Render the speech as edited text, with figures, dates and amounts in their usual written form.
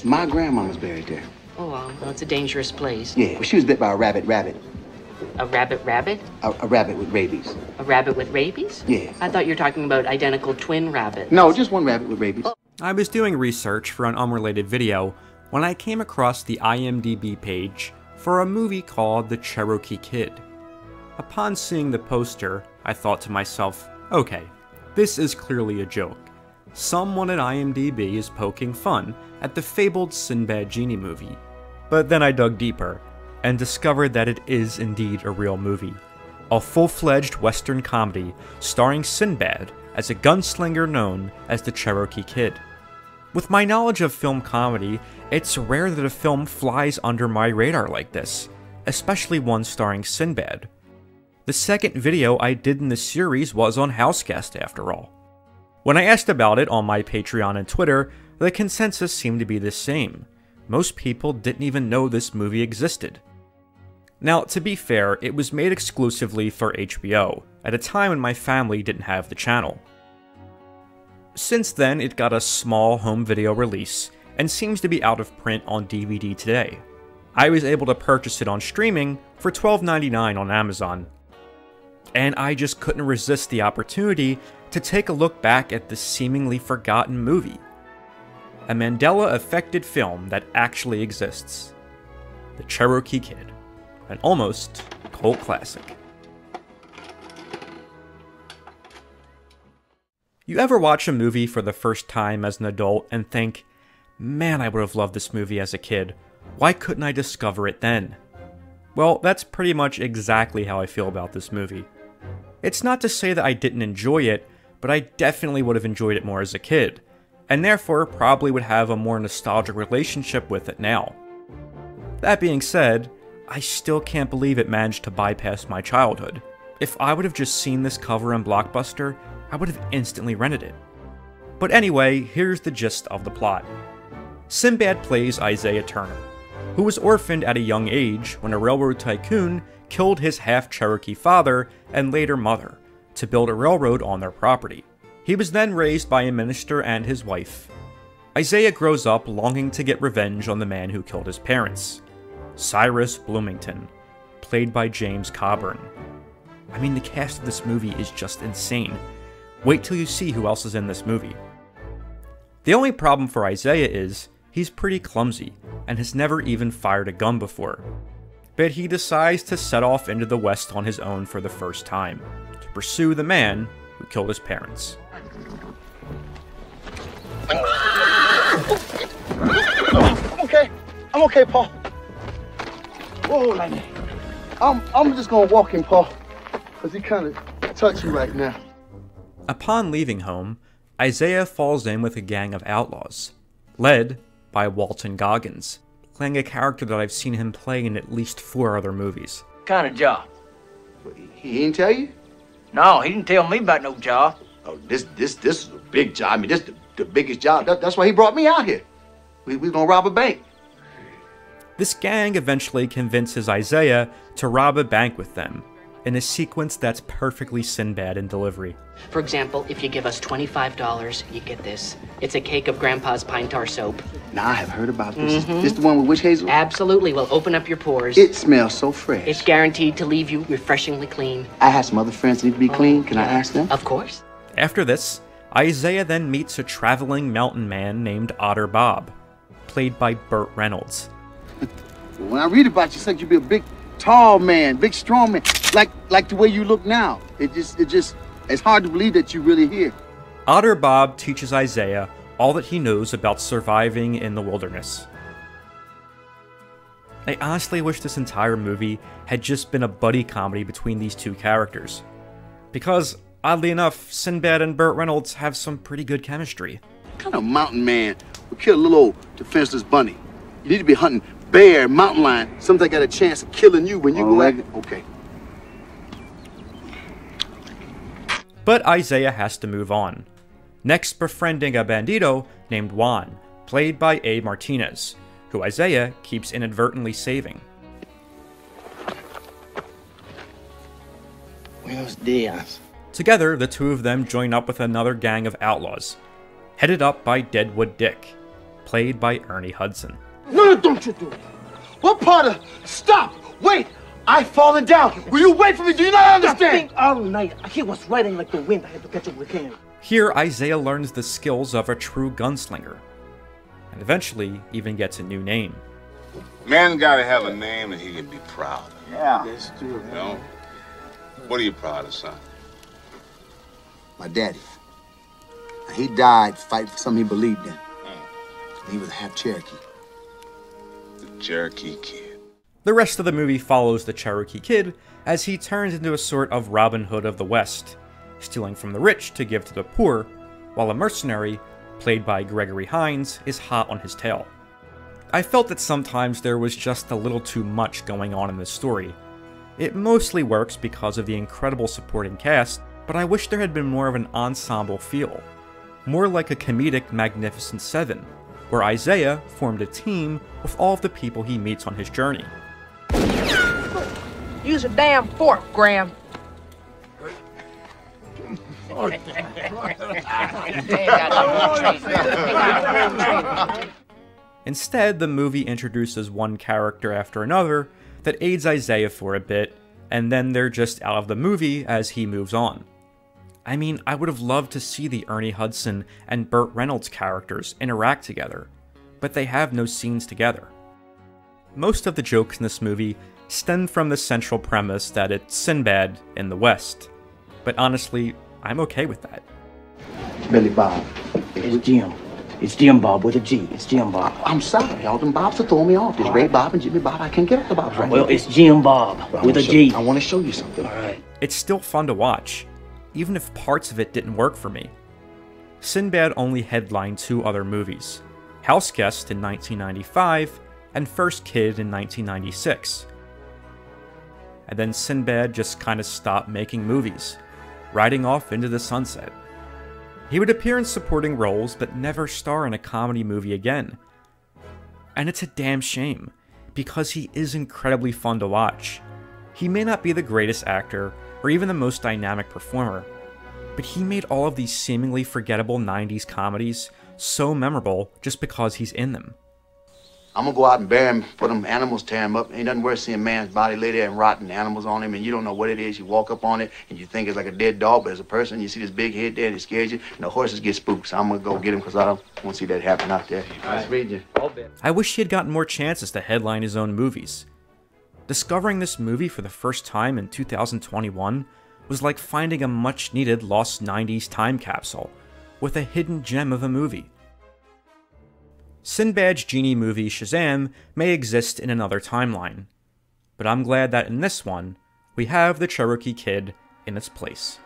My grandmama's buried there. Oh, well, it's a dangerous place. Yeah, well, she was bit by a rabbit. A rabbit? A rabbit with rabies. A rabbit with rabies? Yeah. I thought you were talking about identical twin rabbits. No, just one rabbit with rabies. I was doing research for an unrelated video when I came across the IMDb page for a movie called The Cherokee Kid. Upon seeing the poster, I thought to myself, okay, this is clearly a joke. Someone at IMDb is poking fun at the fabled Sinbad genie movie. But then I dug deeper and discovered that it is indeed a real movie. A full-fledged Western comedy starring Sinbad as a gunslinger known as the Cherokee Kid. With my knowledge of film comedy, it's rare that a film flies under my radar like this, especially one starring Sinbad. The second video I did in the series was on Houseguest after all. When I asked about it on my Patreon and Twitter, the consensus seemed to be the same. Most people didn't even know this movie existed. Now, to be fair, it was made exclusively for HBO, at a time when my family didn't have the channel. Since then, it got a small home video release, and seems to be out of print on DVD today. I was able to purchase it on streaming for $12.99 on Amazon. And I just couldn't resist the opportunity to take a look back at this seemingly forgotten movie. A Mandela-affected film that actually exists. The Cherokee Kid. An almost cult classic. You ever watch a movie for the first time as an adult and think, man, I would have loved this movie as a kid. Why couldn't I discover it then? Well, that's pretty much exactly how I feel about this movie. It's not to say that I didn't enjoy it, but I definitely would have enjoyed it more as a kid, and therefore probably would have a more nostalgic relationship with it now. That being said, I still can't believe it managed to bypass my childhood. If I would have just seen this cover in Blockbuster, I would have instantly rented it. But anyway, here's the gist of the plot. Sinbad plays Isaiah Turner, who was orphaned at a young age when a railroad tycoon killed his half-Cherokee father and later mother to build a railroad on their property. He was then raised by a minister and his wife. Isaiah grows up longing to get revenge on the man who killed his parents, Cyrus Bloomington, played by James Coburn. I mean, the cast of this movie is just insane. Wait till you see who else is in this movie. The only problem for Isaiah is he's pretty clumsy and has never even fired a gun before. But he decides to set off into the West on his own for the first time, to pursue the man who killed his parents. I'm okay, Paul. Whoa, Lenny. I'm just gonna walk him, Paul, because he kind of touchy right now. Upon leaving home, Isaiah falls in with a gang of outlaws, led by Walton Goggins, playing a character that I've seen him play in at least 4 other movies. Kind of job? He didn't tell you? No, he didn't tell me about no job. Oh, this is a big job. I mean, this is the biggest job. That's why he brought me out here. We gonna rob a bank. This gang eventually convinces Isaiah to rob a bank with them, in a sequence that's perfectly Sinbad in delivery. For example, if you give us $25, you get this. It's a cake of Grandpa's pine tar soap. Now, I have heard about this. Is this the one with witch hazel? Absolutely. Well, open up your pores. It smells so fresh. It's guaranteed to leave you refreshingly clean. I have some other friends that need to be clean. Can I ask them? Of course. After this, Isaiah then meets a traveling mountain man named Otter Bob, played by Burt Reynolds. When I read about you, it's like you'd be a big, tall man, big, strong man, like the way you look now. It's hard to believe that you're really here. Otter Bob teaches Isaiah all that he knows about surviving in the wilderness. I honestly wish this entire movie had just been a buddy comedy between these two characters. Because, oddly enough, Sinbad and Burt Reynolds have some pretty good chemistry. What kind of mountain man would kill a little old defenseless bunny? You need to be hunting bear, mountain lion, something that got a chance of killing you when you go at it. Okay. But Isaiah has to move on, next befriending a bandito named Juan, played by A. Martinez, who Isaiah keeps inadvertently saving. Buenos dias. Together, the two of them join up with another gang of outlaws, headed up by Deadwood Dick, played by Ernie Hudson. No, don't you do it. What part of... Stop! Wait! I've fallen down. Will you wait for me? Do you not understand? I think all night. I hear what's riding like the wind. I had to catch up with him. Here, Isaiah learns the skills of a true gunslinger, and eventually even gets a new name. Man gotta have a name that he can be proud of. Yeah, that's true. You know? What are you proud of, son? My daddy. He died fighting for something he believed in. He was half Cherokee. The Cherokee Kid. The rest of the movie follows the Cherokee Kid as he turns into a sort of Robin Hood of the West, stealing from the rich to give to the poor, while a mercenary, played by Gregory Hines, is hot on his tail. I felt that sometimes there was just a little too much going on in this story. It mostly works because of the incredible supporting cast, but I wish there had been more of an ensemble feel. More like a comedic Magnificent Seven, where Isaiah formed a team with all of the people he meets on his journey. Use a damn fork, Graham. Instead, the movie introduces one character after another that aids Isaiah for a bit, and then they're just out of the movie as he moves on. I mean, I would have loved to see the Ernie Hudson and Burt Reynolds characters interact together, but they have no scenes together. Most of the jokes in this movie stem from the central premise that it's Sinbad in the West, but honestly, I'm okay with that. Billy Bob. It's Jim. It's Jim Bob with a G. It's Jim Bob. I'm sorry, all them Bobs are throwing me off. There's Ray Bob and Jimmy Bob. I can't get off the Bobs right now. Well, it's Jim Bob with a G. I want to show you something. All right. It's still fun to watch, even if parts of it didn't work for me. Sinbad only headlined 2 other movies, House Guest in 1995 and First Kid in 1996. And then Sinbad just kind of stopped making movies, riding off into the sunset. He would appear in supporting roles but never star in a comedy movie again. And it's a damn shame, because he is incredibly fun to watch. He may not be the greatest actor or even the most dynamic performer, but he made all of these seemingly forgettable 90s comedies so memorable just because he's in them. I'm gonna go out and bury him for them animals, tear him up. Ain't nothing worse seeing a man's body lay there and rotten animals on him, and you don't know what it is. You walk up on it, and you think it's like a dead dog, but as a person, you see this big head there, and it scares you, and the horses get spooked. So I'm gonna go get him, because I don't want to see that happen out there. Nice meeting you. I wish he had gotten more chances to headline his own movies. Discovering this movie for the first time in 2021 was like finding a much-needed lost 90s time capsule with a hidden gem of a movie. Sinbad's genie movie Shazam may exist in another timeline, but I'm glad that in this one, we have the Cherokee Kid in its place.